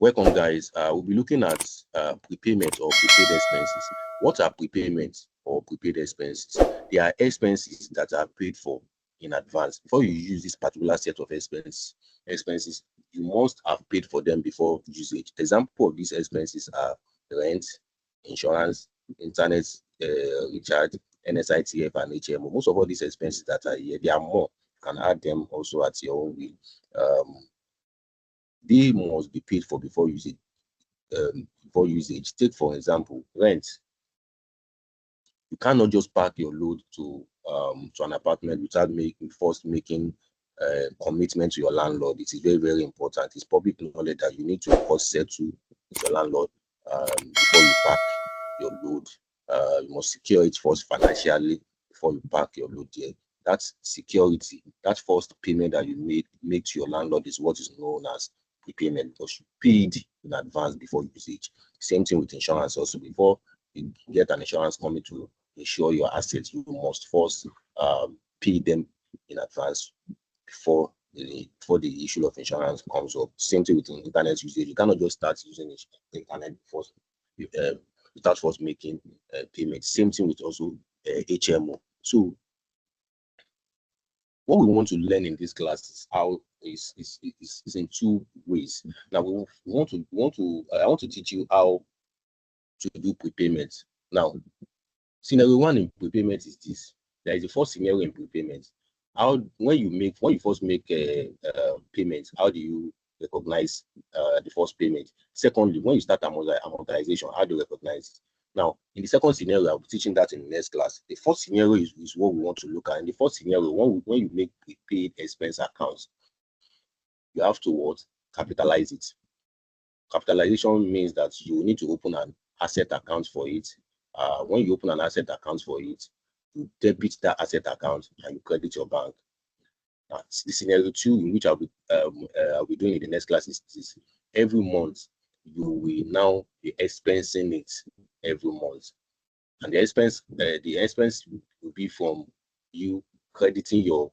Welcome, guys. We'll be looking at prepayment or prepaid expenses. What are prepayment or prepaid expenses? They are expenses that are paid for in advance. Before you use this particular set of expenses, you must have paid for them before usage. Example of these expenses are rent, insurance, internet recharge, NSITF, and HMO. Most of all these expenses that are here, there are more. You can add them also at your own will. They must be paid for before usage. Take, for example, rent. You cannot just park your load to an apartment without making commitment to your landlord. It is very, very important. It's public knowledge that you need to first settle with your landlord before you park your load. You must secure it first financially before you park your load there. That's security. That first payment that you make to your landlord is what is known as prepayment, because you paid in advance before usage. Same thing with insurance also. Before you get an insurance company to insure your assets, you must first pay them in advance before the issue of insurance comes up. Same thing with internet usage. You cannot just start using the internet without first making payment. Same thing with also HMO. So what we want to learn in this class is in two ways. Now I want to teach you how to do prepayment. Now, scenario one in prepayment is this. There is a first scenario in prepayment. When you first make a payment, how do you recognize the first payment? Secondly, when you start amortization, how do you recognize it? Now, in the second scenario, I'll be teaching that in the next class. The first scenario is what we want to look at. In the first scenario, when you make prepaid expense accounts, you have to capitalize it. Capitalization means that you need to open an asset account for it. When you open an asset account for it, you debit that asset account and you credit your bank. Now, the scenario two, in which I'll be doing in the next class, is this. Every month, you will now be expensing it every month. And the expense will be from you crediting your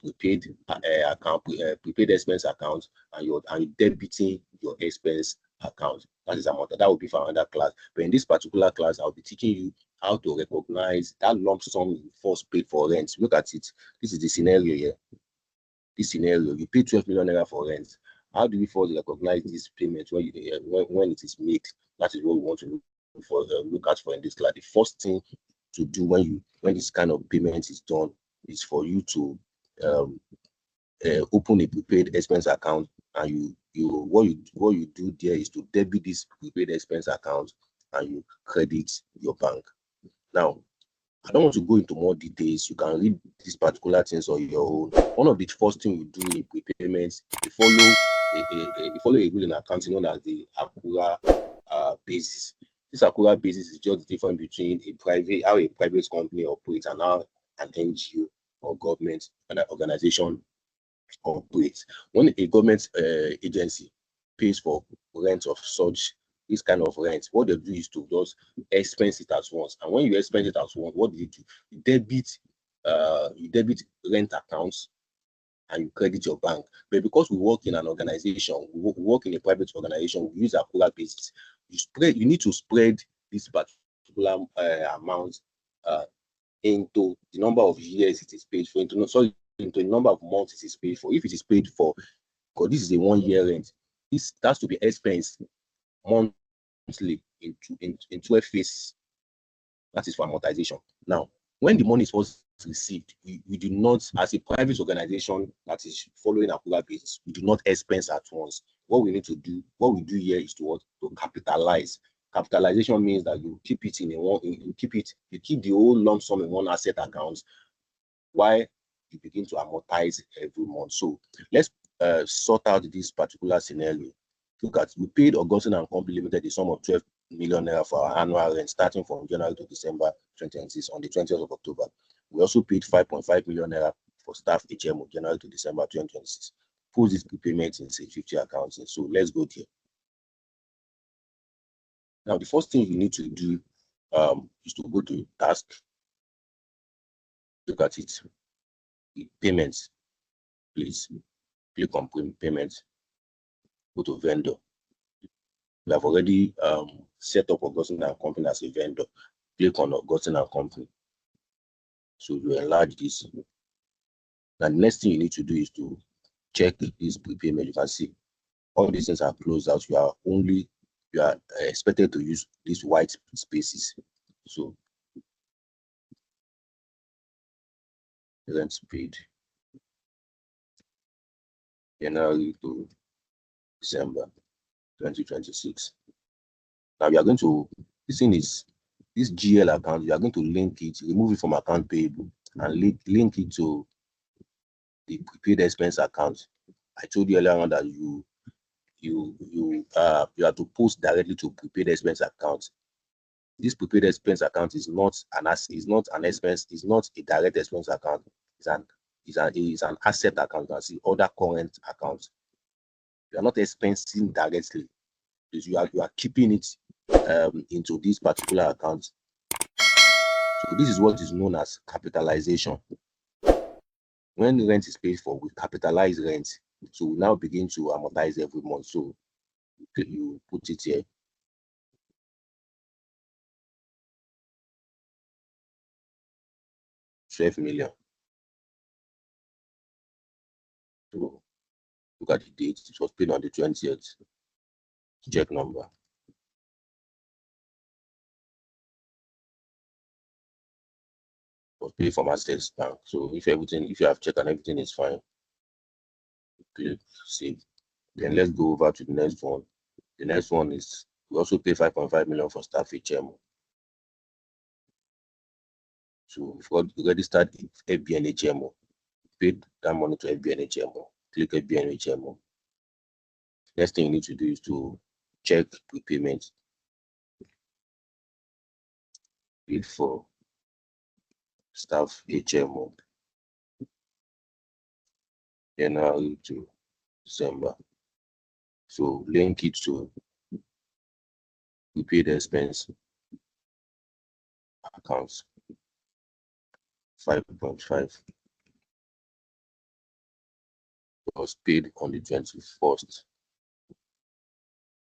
prepaid prepaid expense account, and you debiting your expense account. That will be for another class. But in this particular class, I'll be teaching you how to recognize that lump sum you first paid for rent. Look at it. This is the scenario here. This scenario, you pay 12 million naira for rent. How do we first recognize this payment when it is made? That is what we want to look at for in this class. The first thing to do when this kind of payment is done is for you to open a prepaid expense account, and what you do there is to debit this prepaid expense account and you credit your bank. Now, I don't want to go into more details. You can read these particular things on your own. One of the first things we do in prepayments, we follow a rule in accounting known as the accrual basis. This accrual basis is just the difference between how a private company operates and how an NGO or government organization operates. When a government agency pays for rent of this kind of rent, what they do is to just expense it at once. And when you expense it at once, what do? You debit rent accounts and you credit your bank. But because we work in an organization, we work in a private organization, we use accrual basis. You need to spread this particular amount into the number of years it is paid for, into the number of months it is paid for. If it is paid for, because this is a 1 year rent, this has to be expensed monthly in 12 phases. That is for amortization. Now, when the money is first received, we do not, as a private organization that is following accrual basis, we do not expense at once. What we do here is to capitalize. Capitalization means that you keep it you keep the whole lump sum in one asset account while you begin to amortize every month. So let's sort out this particular scenario. Look at, we paid Augustine and Company Limited the sum of 12 million naira for our annual rent starting from January to December 2026 on the 20th of October. We also paid 5.5 million naira for staff HMO January to December 2026. Put this prepayment in say 50 accounts. So let's go there. Now, the first thing you need to do is to go to task. Look at it. Payments. Please click on payments. Go to vendor. We have already set up Augustine and Company as a vendor. Click on Augustine and Company. So you enlarge this. The next thing you need to do is to check this prepayment. You can see all these things are closed out. You are expected to use these white spaces. So rent paid January to December 2026. Now we are going to, this thing is this GL account, you are going to link it, remove it from account payable and link it to the prepaid expense account. I told you earlier on that you have to post directly to prepaid expense account. This prepaid expense account is not an expense, is not a direct expense account. It's an asset account. You can see other current accounts. You are not expensing directly. You are keeping it into this particular account. So this is what is known as capitalization. When rent is paid for, we capitalize rent. So we now begin to amortize every month. So you put it here. $12 million. So look at the date. It was paid on the 20th. Check number. Was paid from Access Bank. So if you have checked and everything is fine, click save. Then let's go over to the next one. The next one is we also pay 5.5 million for staff HMO. So we've got registered FBN HMO. Paid that money to FBN HMO. Click FBN HMO. Next thing you need to do is to check prepayment. Paid for staff HMO. January to December. So link it to prepaid expense accounts. 5.5 was paid on the 21st.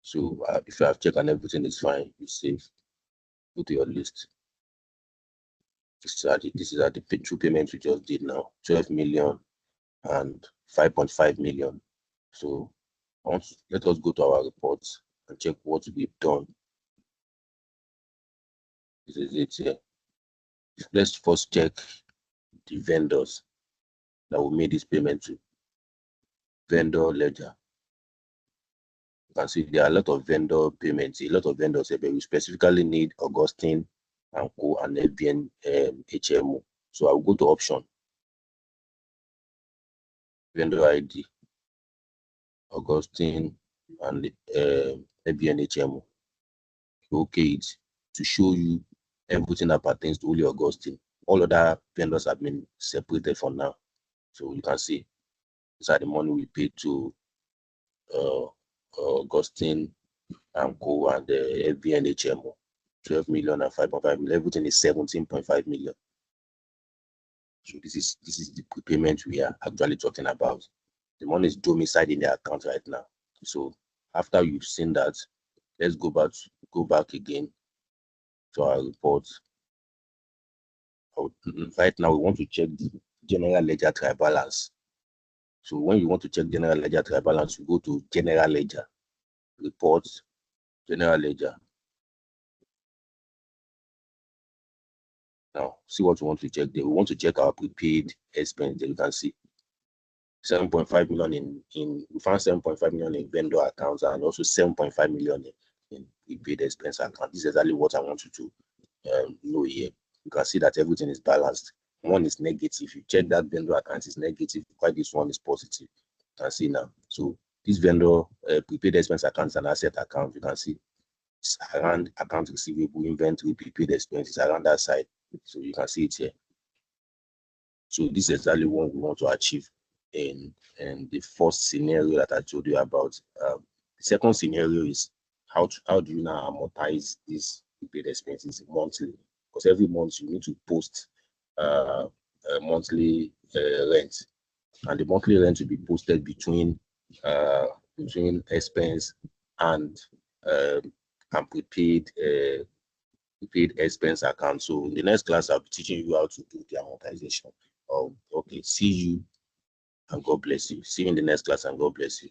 So if you have checked and everything is fine, you save. Go to your list. This is at the two payments we just did now. 12 million and 5.5 million. So let us go to our reports and check what we've done. This is it here. Let's first check the vendors that we made this payment to. Vendor ledger. You can see there are a lot of vendor payments, a lot of vendors here, but we specifically need Augustine and Co and FBN HMO. So I'll go to option. Vendor ID, Augustine and FBN HMO. Okay, it's to show you everything that pertains to only Augustine. All other vendors have been separated for now. So you can see these are the money we paid to Augustine and Co and the FBN HMO. 12 million and 5.5 million. Everything is 17.5 million. So this is the prepayment we are actually talking about. The money is domiciled in the account right now. So after you've seen that, let's go back again to our report. Right now we want to check the general ledger trial balance. So when you want to check general ledger trial balance, you go to general ledger, report, general ledger. Now see what we want to check there. We want to check our prepaid expense. There you can see 7.5 million we found 7.5 million in vendor accounts and also 7.5 million in prepaid expense account. This is exactly what I want you to know here. You can see that everything is balanced. One is negative. You check that vendor account is negative, while this one is positive. You can see now. So this vendor prepaid expense account is an asset account. You can see it's around account receivable, inventory, prepaid expenses around that side. So you can see it here. So this is exactly what we want to achieve in the first scenario that I told you about. The second scenario is how do you now amortize these prepaid expenses monthly? Because every month you need to post monthly rent, and the monthly rent will be posted between expense and and prepaid expense account. So in the next class, I'll be teaching you how to do the amortization. Okay, see you and God bless you. See you in the next class and God bless you.